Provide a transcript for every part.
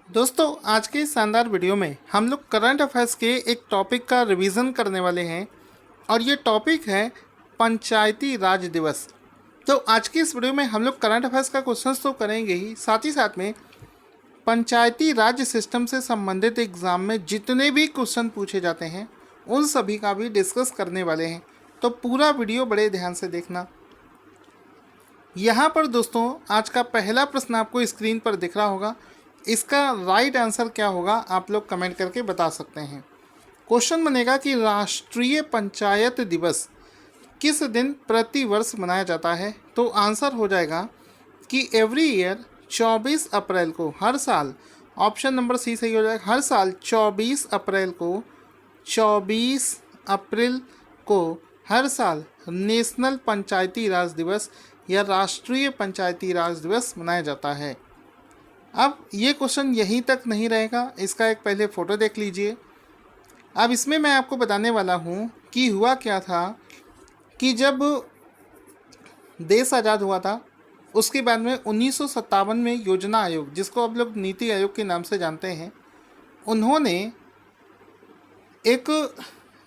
दोस्तों, आज के इस शानदार वीडियो में हम लोग करंट अफेयर्स के एक टॉपिक का रिवीजन करने वाले हैं और ये टॉपिक है पंचायती राज दिवस। तो आज की इस वीडियो में हम लोग करंट अफेयर्स का क्वेश्चंस तो करेंगे ही साथ में पंचायती राज सिस्टम से संबंधित एग्जाम में जितने भी क्वेश्चन पूछे जाते हैं उन सभी का भी डिस्कस करने वाले हैं। तो पूरा वीडियो बड़े ध्यान से देखना। यहाँ पर दोस्तों आज का पहला प्रश्न आपको स्क्रीन पर दिख रहा होगा। इसका राइट आंसर क्या होगा आप लोग कमेंट करके बता सकते हैं। क्वेश्चन बनेगा कि राष्ट्रीय पंचायत दिवस किस दिन प्रति वर्ष मनाया जाता है। तो आंसर हो जाएगा कि एवरी ईयर 24 अप्रैल को, हर साल। ऑप्शन नंबर सी सही हो जाएगा। हर साल 24 अप्रैल को 24 अप्रैल को हर साल नेशनल पंचायती राज दिवस या राष्ट्रीय पंचायती राज दिवस मनाया जाता है। अब ये क्वेश्चन यहीं तक नहीं रहेगा, इसका एक पहले फ़ोटो देख लीजिए। अब इसमें मैं आपको बताने वाला हूँ कि हुआ क्या था कि जब देश आज़ाद हुआ था उसके बाद में 1957 में योजना आयोग, जिसको आप लोग नीति आयोग के नाम से जानते हैं, उन्होंने एक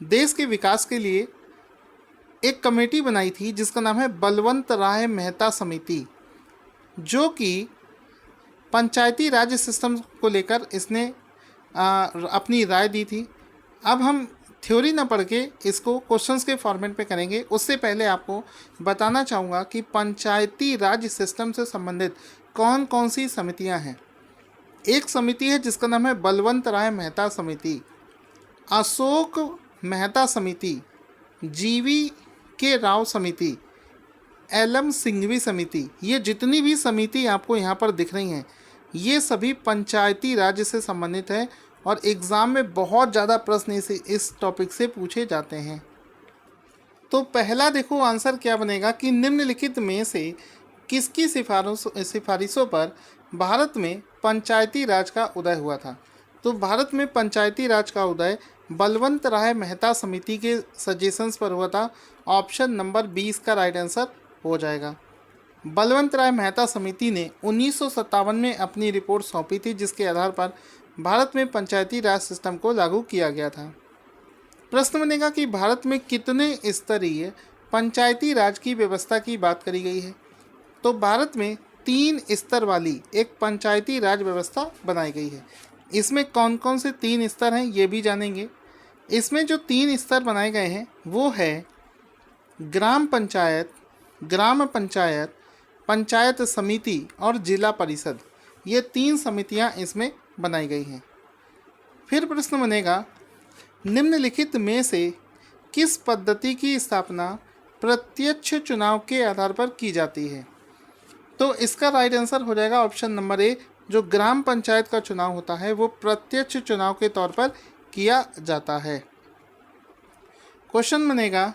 देश के विकास के लिए एक कमेटी बनाई थी जिसका नाम है बलवंत राय मेहता समिति, जो कि पंचायती राज सिस्टम को लेकर इसने अपनी राय दी थी। अब हम थ्योरी ना पढ़ के इसको क्वेश्चंस के फॉर्मेट पे करेंगे। उससे पहले आपको बताना चाहूँगा कि पंचायती राज सिस्टम से संबंधित कौन कौन सी समितियां हैं। एक समिति है जिसका नाम है बलवंत राय मेहता समिति, अशोक मेहता समिति, जीवी के राव समिति, एलएम सिंघवी समिति। ये जितनी भी समिति आपको यहाँ पर दिख रही हैं ये सभी पंचायती राज से संबंधित है और एग्ज़ाम में बहुत ज़्यादा प्रश्न इस टॉपिक से पूछे जाते हैं। तो पहला देखो आंसर क्या बनेगा कि निम्नलिखित में से किसकी सिफारिशों पर भारत में पंचायती राज का उदय हुआ था। तो भारत में पंचायती राज का उदय बलवंत राय मेहता समिति के सजेशंस पर हुआ था। ऑप्शन नंबर 20 का राइट आंसर हो जाएगा। बलवंत राय मेहता समिति ने 1957 में अपनी रिपोर्ट सौंपी थी, जिसके आधार पर भारत में पंचायती राज सिस्टम को लागू किया गया था। प्रश्न बनेगा कि भारत में कितने स्तरीय पंचायती राज की व्यवस्था की बात करी गई है। तो भारत में 3 स्तर वाली एक पंचायती राज व्यवस्था बनाई गई है। इसमें कौन कौन से 3 स्तर हैं ये भी जानेंगे। इसमें जो 3 स्तर बनाए गए हैं वो है ग्राम पंचायत, ग्राम पंचायत, पंचायत समिति और जिला परिषद। ये 3 समितियां इसमें बनाई गई हैं। फिर प्रश्न बनेगा निम्नलिखित में से किस पद्धति की स्थापना प्रत्यक्ष चुनाव के आधार पर की जाती है। तो इसका राइट आंसर हो जाएगा ऑप्शन नंबर ए। जो ग्राम पंचायत का चुनाव होता है वो प्रत्यक्ष चुनाव के तौर पर किया जाता है। क्वेश्चन बनेगा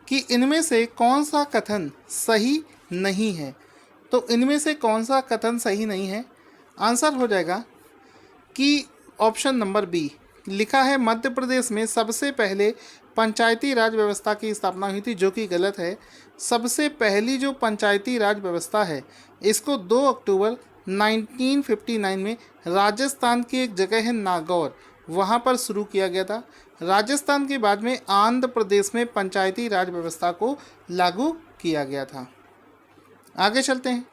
कि इनमें से कौन सा कथन सही नहीं है। तो इनमें से कौन सा कथन सही नहीं है। आंसर हो जाएगा कि ऑप्शन नंबर बी। लिखा है मध्य प्रदेश में सबसे पहले पंचायती राज व्यवस्था की स्थापना हुई थी, जो कि गलत है। सबसे पहली जो पंचायती राज व्यवस्था है इसको 2 अक्टूबर 1959 में राजस्थान की एक जगह है नागौर, वहाँ पर शुरू किया गया था। राजस्थान के बाद में आंध्र प्रदेश में पंचायती राज व्यवस्था को लागू किया गया था। आगे चलते हैं।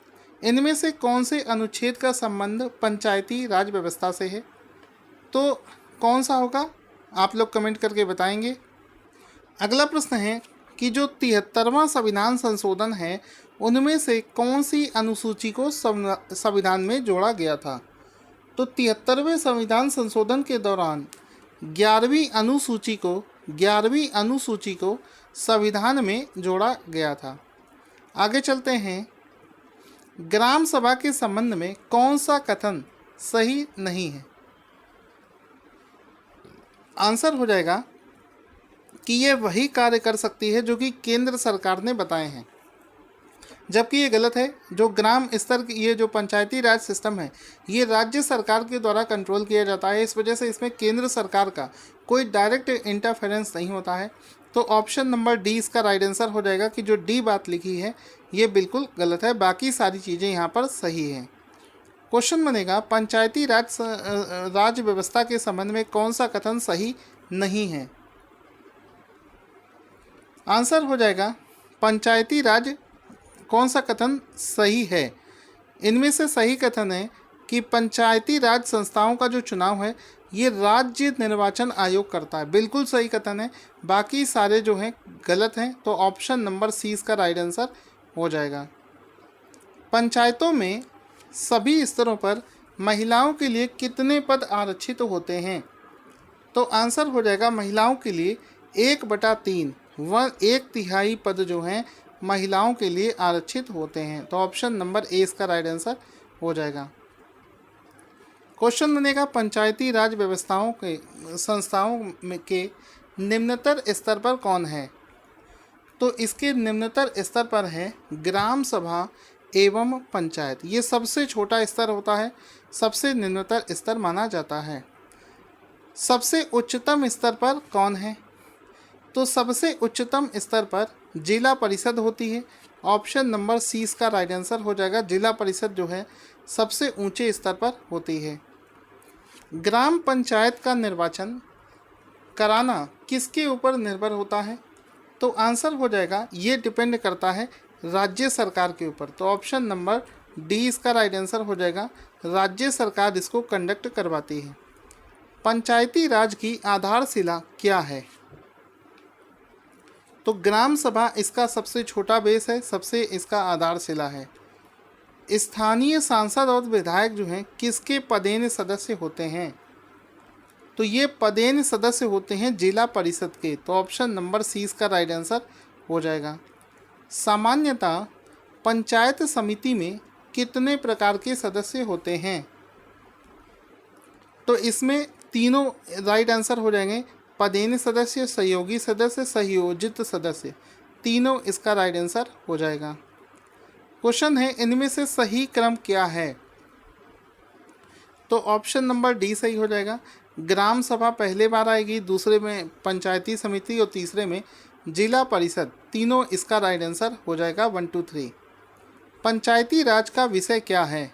इनमें से कौन से अनुच्छेद का संबंध पंचायती राज व्यवस्था से है। तो कौन सा होगा आप लोग कमेंट करके बताएंगे। अगला प्रश्न है कि जो 73वां संविधान संशोधन है उनमें से कौन सी अनुसूची को संविधान में जोड़ा गया था। तो 73वें संविधान संशोधन के दौरान 11वीं अनुसूची को संविधान में जोड़ा गया था। आगे चलते हैं। ग्राम सभा के संबंध में कौन सा कथन सही नहीं है। आंसर हो जाएगा कि ये वही कार्य कर सकती है जो कि केंद्र सरकार ने बताए हैं, जबकि ये गलत है। जो ग्राम स्तर ये जो पंचायती राज सिस्टम है ये राज्य सरकार के द्वारा कंट्रोल किया जाता है। इस वजह से इसमें केंद्र सरकार का कोई डायरेक्ट इंटरफेरेंस नहीं होता है। तो ऑप्शन नंबर डी इसका राइट आंसर हो जाएगा कि जो डी बात लिखी है ये बिल्कुल गलत है, बाकी सारी चीज़ें यहाँ पर सही हैं। क्वेश्चन बनेगा पंचायती राज व्यवस्था के संबंध में कौन सा कथन सही नहीं है। आंसर हो जाएगा पंचायती राज कौन सा कथन सही है। इनमें से सही कथन है कि पंचायती राज संस्थाओं का जो चुनाव है ये राज्य निर्वाचन आयोग करता है, बिल्कुल सही कथन है। बाकी सारे जो हैं गलत हैं, तो ऑप्शन नंबर सी इसका राइट आंसर हो जाएगा। पंचायतों में सभी स्तरों पर महिलाओं के लिए कितने पद आरक्षित होते हैं। तो आंसर हो जाएगा महिलाओं के लिए 1/3 1/3 पद जो हैं महिलाओं के लिए आरक्षित होते हैं। तो ऑप्शन नंबर ए इसका राइट आंसर हो जाएगा। क्वेश्चन बनेगा पंचायती राज व्यवस्थाओं के संस्थाओं में के निम्नतर स्तर पर कौन है। तो इसके निम्नतर स्तर पर है ग्राम सभा एवं पंचायत। ये सबसे छोटा स्तर होता है, सबसे निम्नतर स्तर माना जाता है। सबसे उच्चतम स्तर पर कौन है। तो सबसे उच्चतम स्तर पर जिला परिषद होती है। ऑप्शन नंबर सी इसका राइट आंसर हो जाएगा। जिला परिषद जो है सबसे ऊंचे स्तर पर होती है। ग्राम पंचायत का निर्वाचन कराना किसके ऊपर निर्भर होता है। तो आंसर हो जाएगा ये डिपेंड करता है राज्य सरकार के ऊपर। तो ऑप्शन नंबर डी इसका राइट आंसर हो जाएगा। राज्य सरकार इसको कंडक्ट करवाती है। पंचायती राज की आधारशिला क्या है। तो ग्राम सभा इसका सबसे छोटा बेस है, सबसे इसका आधारशिला है। स्थानीय सांसद और विधायक जो हैं किसके पदेन सदस्य होते हैं। तो ये पदेन सदस्य होते हैं जिला परिषद के। तो ऑप्शन नंबर सी इसका राइट आंसर हो जाएगा। सामान्यतः पंचायत समिति में कितने प्रकार के सदस्य होते हैं। तो इसमें तीनों राइट आंसर हो जाएंगे। पदेन सदस्य, सहयोगी सदस्य, संयोजित सदस्य, तीनों इसका राइट आंसर हो जाएगा। क्वेश्चन है इनमें से सही क्रम क्या है। तो ऑप्शन नंबर डी सही हो जाएगा। ग्राम सभा पहले बार आएगी, दूसरे में पंचायती समिति और तीसरे में जिला परिषद, तीनों इसका राइट आंसर हो जाएगा 1 2 3। पंचायती राज का विषय क्या है।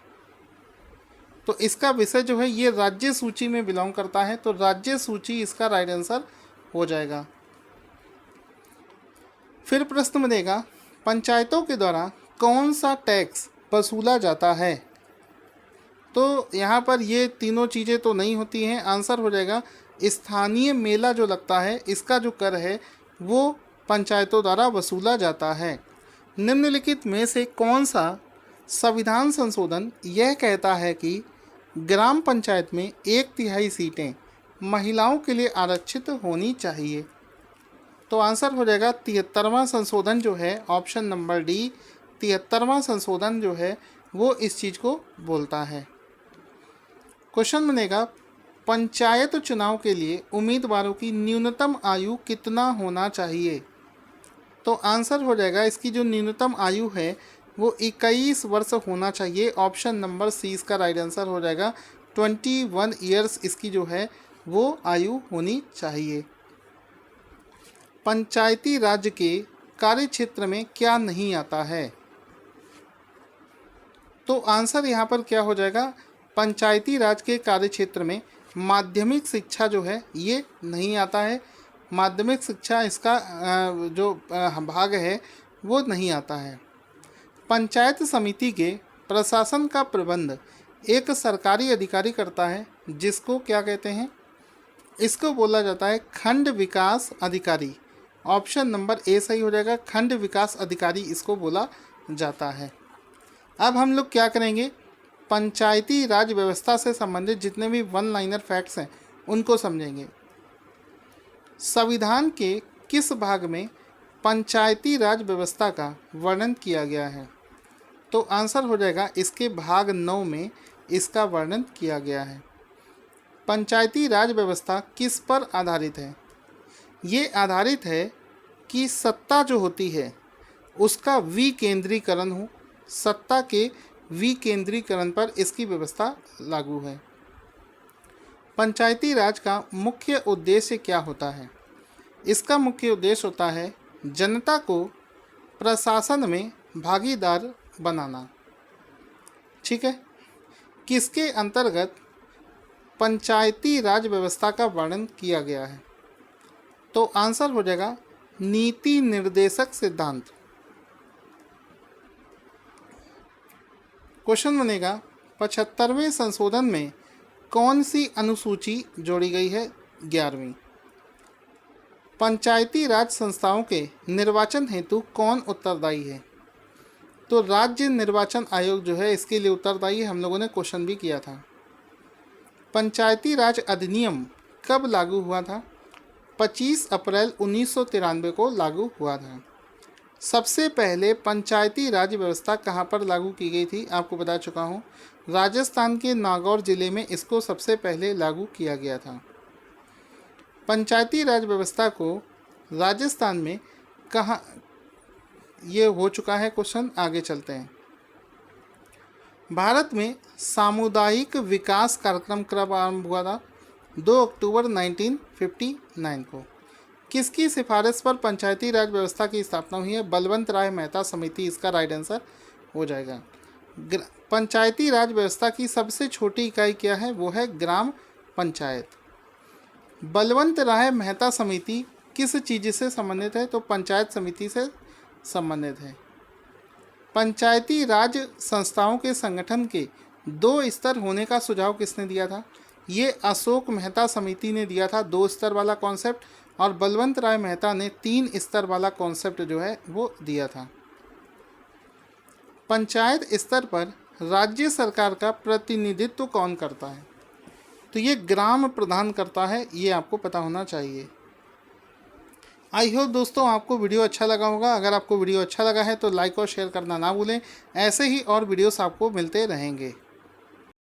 तो इसका विषय जो है ये राज्य सूची में बिलोंग करता है। तो राज्य सूची इसका राइट आंसर हो जाएगा। फिर प्रश्न बनेगा पंचायतों के द्वारा कौन सा टैक्स वसूला जाता है। तो यहाँ पर ये तीनों चीज़ें तो नहीं होती हैं। आंसर हो जाएगा स्थानीय मेला जो लगता है इसका जो कर है वो पंचायतों द्वारा वसूला जाता है। निम्नलिखित में से कौन सा संविधान संशोधन यह कहता है कि ग्राम पंचायत में 1/3 सीटें महिलाओं के लिए आरक्षित होनी चाहिए। तो आंसर हो जाएगा 73वां संशोधन जो है, ऑप्शन नंबर डी 73वां संशोधन जो है वो इस चीज़ को बोलता है। क्वेश्चन बनेगा पंचायत चुनाव के लिए उम्मीदवारों की न्यूनतम आयु कितना होना चाहिए। तो आंसर हो जाएगा इसकी जो न्यूनतम आयु है वो 21 वर्ष होना चाहिए। ऑप्शन नंबर सी इसका राइट आंसर हो जाएगा। 21 ईयर्स इसकी जो है वो आयु होनी चाहिए। पंचायती राज के कार्य क्षेत्र में क्या नहीं आता है। तो आंसर यहाँ पर क्या हो जाएगा, पंचायती राज के कार्य क्षेत्र में माध्यमिक शिक्षा जो है ये नहीं आता है। माध्यमिक शिक्षा इसका जो भाग है वो नहीं आता है। पंचायत समिति के प्रशासन का प्रबंध एक सरकारी अधिकारी करता है जिसको क्या कहते हैं, इसको बोला जाता है खंड विकास अधिकारी। ऑप्शन नंबर ए सही हो जाएगा। खंड विकास अधिकारी इसको बोला जाता है। अब हम लोग क्या करेंगे, पंचायती राज व्यवस्था से संबंधित जितने भी वन लाइनर फैक्ट्स हैं उनको समझेंगे। संविधान के किस भाग में पंचायती राज व्यवस्था का वर्णन किया गया है। तो आंसर हो जाएगा इसके भाग 9 में इसका वर्णन किया गया है। पंचायती राज व्यवस्था किस पर आधारित है। ये आधारित है कि सत्ता जो होती है उसका विकेंद्रीकरण हो। सत्ता के विकेंद्रीकरण पर इसकी व्यवस्था लागू है। पंचायती राज का मुख्य उद्देश्य क्या होता है। इसका मुख्य उद्देश्य होता है जनता को प्रशासन में भागीदार बनाना। ठीक है, किसके अंतर्गत पंचायती राज व्यवस्था का वर्णन किया गया है? तो आंसर हो जाएगा नीति निर्देशक सिद्धांत। क्वेश्चन बनेगा 75वें संशोधन में कौन सी अनुसूची जोड़ी गई है? 11वीं। पंचायती राज संस्थाओं के निर्वाचन हेतु कौन उत्तरदायी है? तो राज्य निर्वाचन आयोग जो है इसके लिए उत्तरदायी है। हम लोगों ने क्वेश्चन भी किया था। पंचायती राज अधिनियम कब लागू हुआ था? 25 अप्रैल 1993 को लागू हुआ था। सबसे पहले पंचायती राज व्यवस्था कहाँ पर लागू की गई थी? आपको बता चुका हूँ, राजस्थान के नागौर जिले में इसको सबसे पहले लागू किया गया था। पंचायती राज व्यवस्था को राजस्थान में कहाँ, ये हो चुका है क्वेश्चन, आगे चलते हैं। भारत में सामुदायिक विकास कार्यक्रम कब आरंभ हुआ था? 2 अक्टूबर 1959 को। किसकी सिफारिश पर पंचायती राज व्यवस्था की स्थापना हुई है? बलवंत राय मेहता समिति इसका राइट आंसर हो जाएगा। पंचायती राज व्यवस्था की सबसे छोटी इकाई क्या है? वो है ग्राम पंचायत। बलवंत राय मेहता समिति किस चीज़ से संबंधित है? तो पंचायत समिति से संबंधित है। पंचायती राज संस्थाओं के संगठन के 2 स्तर होने का सुझाव किसने दिया था? ये अशोक मेहता समिति ने दिया था 2 स्तर वाला कॉन्सेप्ट, और बलवंत राय मेहता ने 3 स्तर वाला कॉन्सेप्ट जो है वो दिया था। पंचायत स्तर पर राज्य सरकार का प्रतिनिधित्व कौन करता है? तो ये ग्राम प्रधान करता है, ये आपको पता होना चाहिए। आई होप दोस्तों आपको वीडियो अच्छा लगा होगा। अगर आपको वीडियो अच्छा लगा है तो लाइक और शेयर करना ना भूलें। ऐसे ही और वीडियोस आपको मिलते रहेंगे।